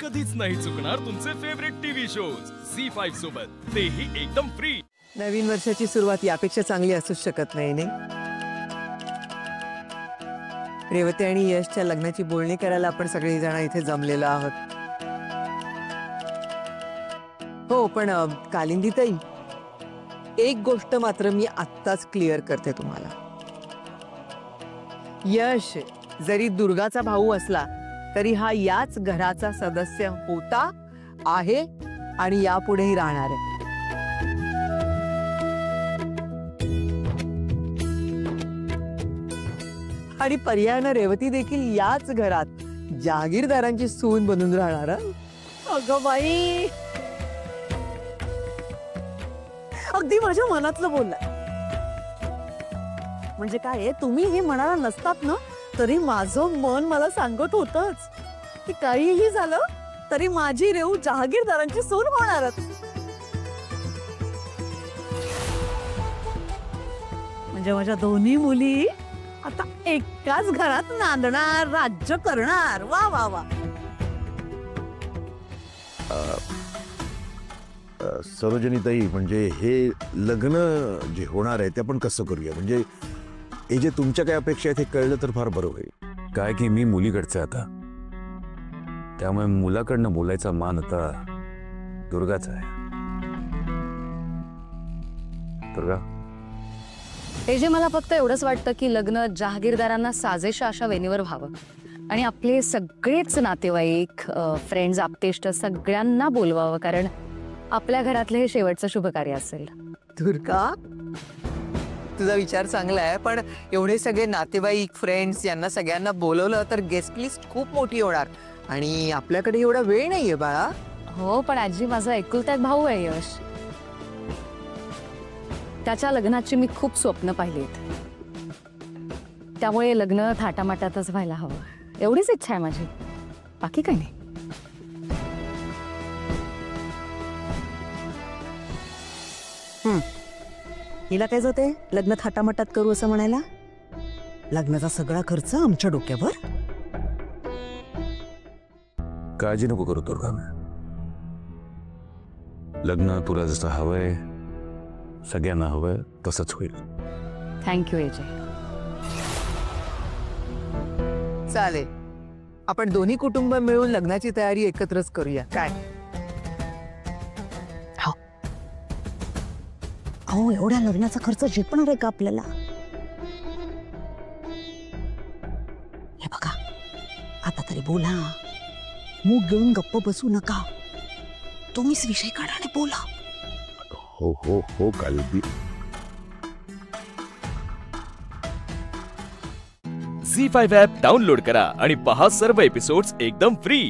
कधीच नाही चुकणार तुमचे फेवरेट टीव्ही शोज झी5 सोबत, तेही एकदम फ्री। नवीन वर्षाची सुरुवात यापेक्षा चांगली असूच शकत नाही ने। रेवती आणि यशच्या लग्नाची बोलणी करायला आपण सगळे जण इथे जमलेलो आहोत। हो, पण कालिंदी ताई, एक गोष्ट मात्र मी आत्ताच क्लिअर करते तुम्हाला। यश जरी दुर्गाचा भाऊ असला तरी हा याच घराचा सदस्य होता, आहे आणि यापुढेही राहणार आहे। आणि पर्यायाने रेवती देखील याच घरात जहागीरदारांची सून बनून राहणार। अगं बाई, अगदी माझ्या मनातलं बोलला। म्हणजे काय, तुम्ही हे म्हणाला नसतात ना तरी माझं मन मला सांगत होतच की काहीही झालं तरी माझी रेऊ जहागीरदारांची सून होणारच। म्हणजे माझ्या दोन्ही मुली आता एकाच घरात नांदणार, राज्य करणार। वा वा वा। सरोजनीताई, म्हणजे हे लग्न जे होणार आहे ते आपण कसं करूया? म्हणजे हे जे तुमच्या काय अपेक्षा आहेत हे कळलं तर फार बरं होईल। काय की मी मुलीकडचे आता, त्यामुळे मुलाकडनं बोलायचा मान आता दुर्गाचा आहे। दुर्गा, हे जे मला फक्त एवढंच वाटतं की लग्न जहागीरदारांना साजेशा अशा वेणीवर व्हावं आणि आपले सगळेच नातेवाईक, फ्रेंड्स, आप्तेष्ट सगळ्यांना बोलवावं, कारण आपल्या घरातले हे शेवटचं शुभ कार्य असेल। दुर्गा, तुझा विचार चांगला आहे, पण एवढे सगळे नातेवाईक, फ्रेंड्स यांना सगळ्यांना बोलवलं तर गेस्ट लिस्ट खूप मोठी होणार आणि आपल्याकडे एवढा वेळ नाहीये बाळा। हो, पण आजी माझा एकुलता एक भाऊ आहे यश, त्याच्या लग्नाची मी खूप स्वप्न पाहिलीत, त्यामुळे लग्न थाटामाटातच व्हायला हवं एवढीच इच्छा आहे माझी, बाकी काही नाही। हिला काय जाते लग्न थाटामाटात करू असं म्हणायला? लग्नाचा सगळा खर्च आमच्या डोक्यावर। काळजी नको करू दुर्गा, लग्न तुला जसं हवंय, सगळ्यांना हवंय तसंच होईल। Thank you AJ. चालेल, आपण दोन्ही कुटुंब मिळून लग्नाची तयारी एकत्रच करूया, काय? अहो, एवढ्या लग्नाचा खर्च झेपणार आहे का आपल्याला? हे बघा, आता तरी बोला, मूग घेऊन गप्प बसू नका, तुम्हीच विषय काढा आणि बोला। हो हो हो कालिंदी। झी5 ॲप डाउनलोड करा आणि पहा सर्व एपिसोड्स एकदम फ्री।